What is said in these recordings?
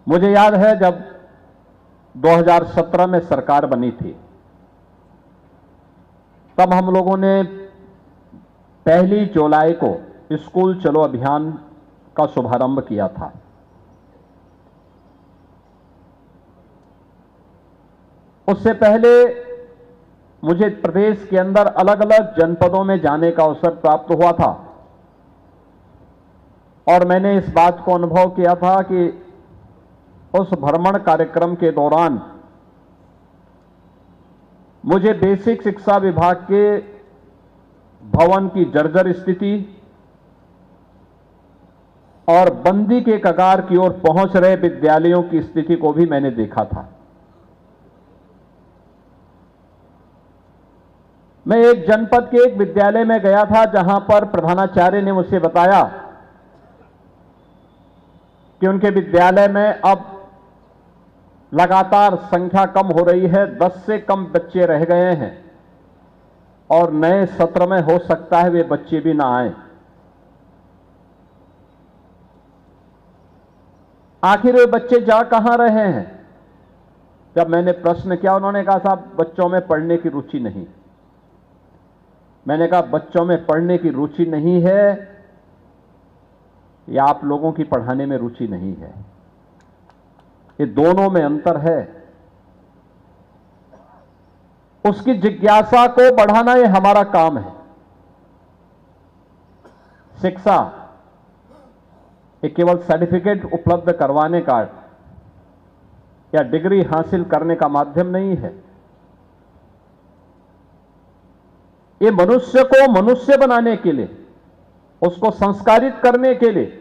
मुझे याद है जब 2017 में सरकार बनी थी, तब हम लोगों ने 1 जुलाई को स्कूल चलो अभियान का शुभारंभ किया था। उससे पहले मुझे प्रदेश के अंदर अलग अलग जनपदों में जाने का अवसर प्राप्त हुआ था और मैंने इस बात को अनुभव किया था कि उस भ्रमण कार्यक्रम के दौरान मुझे बेसिक शिक्षा विभाग के भवन की जर्जर स्थिति और बंदी के कगार की ओर पहुंच रहे विद्यालयों की स्थिति को भी मैंने देखा था। मैं एक जनपद के एक विद्यालय में गया था जहां पर प्रधानाचार्य ने मुझसे बताया कि उनके विद्यालय में अब लगातार संख्या कम हो रही है, 10 से कम बच्चे रह गए हैं और नए सत्र में हो सकता है वे बच्चे भी ना आए। आखिर वे बच्चे जा कहां रहे हैं? जब मैंने प्रश्न किया, उन्होंने कहा साहब बच्चों में पढ़ने की रुचि नहीं। मैंने कहा बच्चों में पढ़ने की रुचि नहीं है या आप लोगों की पढ़ाने में रुचि नहीं है? ये दोनों में अंतर है। उसकी जिज्ञासा को बढ़ाना ये हमारा काम है। शिक्षा ये केवल सर्टिफिकेट उपलब्ध करवाने का या डिग्री हासिल करने का माध्यम नहीं है। ये मनुष्य को मनुष्य बनाने के लिए, उसको संस्कारित करने के लिए,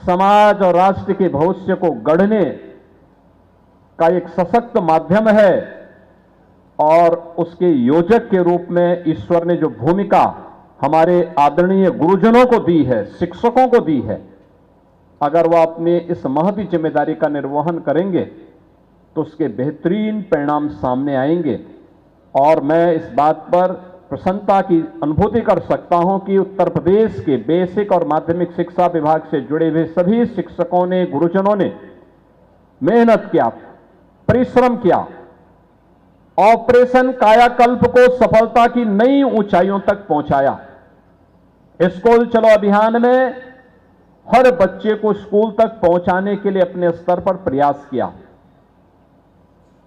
समाज और राष्ट्र के भविष्य को गढ़ने का एक सशक्त माध्यम है और उसके योजक के रूप में ईश्वर ने जो भूमिका हमारे आदरणीय गुरुजनों को दी है, शिक्षकों को दी है, अगर वह अपने इस महती जिम्मेदारी का निर्वहन करेंगे तो उसके बेहतरीन परिणाम सामने आएंगे। और मैं इस बात पर प्रसन्नता की अनुभूति कर सकता हूं कि उत्तर प्रदेश के बेसिक और माध्यमिक शिक्षा विभाग से जुड़े हुए सभी शिक्षकों ने, गुरुजनों ने मेहनत किया, परिश्रम किया, ऑपरेशन कायाकल्प को सफलता की नई ऊंचाइयों तक पहुंचाया। स्कूल चलो अभियान में हर बच्चे को स्कूल तक पहुंचाने के लिए अपने स्तर पर प्रयास किया।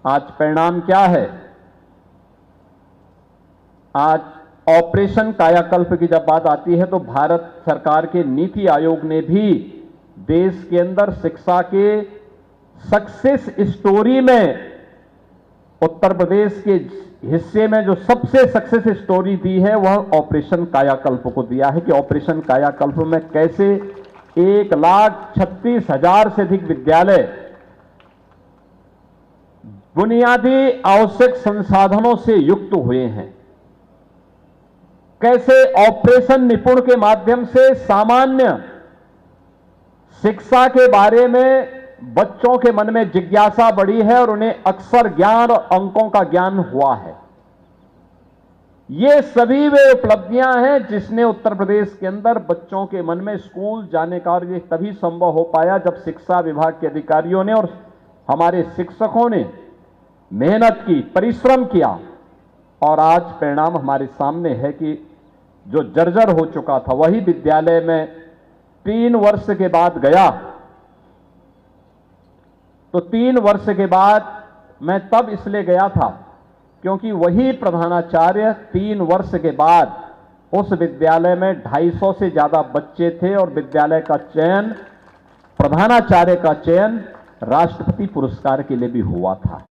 आज परिणाम क्या है? आज ऑपरेशन कायाकल्प की जब बात आती है तो भारत सरकार के नीति आयोग ने भी देश के अंदर शिक्षा के सक्सेस स्टोरी में उत्तर प्रदेश के हिस्से में जो सबसे सक्सेस स्टोरी दी है वह ऑपरेशन कायाकल्प को दिया है कि ऑपरेशन कायाकल्प में कैसे 1,36,000 से अधिक विद्यालय बुनियादी आवश्यक संसाधनों से युक्त हुए हैं। कैसे ऑपरेशन निपुण के माध्यम से सामान्य शिक्षा के बारे में बच्चों के मन में जिज्ञासा बढ़ी है और उन्हें अक्षर ज्ञान और अंकों का ज्ञान हुआ है। ये सभी वे उपलब्धियां हैं जिसने उत्तर प्रदेश के अंदर बच्चों के मन में स्कूल जाने का, और ये तभी संभव हो पाया जब शिक्षा विभाग के अधिकारियों ने और हमारे शिक्षकों ने मेहनत की, परिश्रम किया। और आज परिणाम हमारे सामने है कि जो जर्जर हो चुका था वही विद्यालय में 3 वर्ष के बाद गया। तो 3 वर्ष के बाद मैं तब इसलिए गया था क्योंकि वही प्रधानाचार्य 3 वर्ष के बाद उस विद्यालय में 250 से ज्यादा बच्चे थे और विद्यालय का चयन, प्रधानाचार्य का चयन राष्ट्रपति पुरस्कार के लिए भी हुआ था।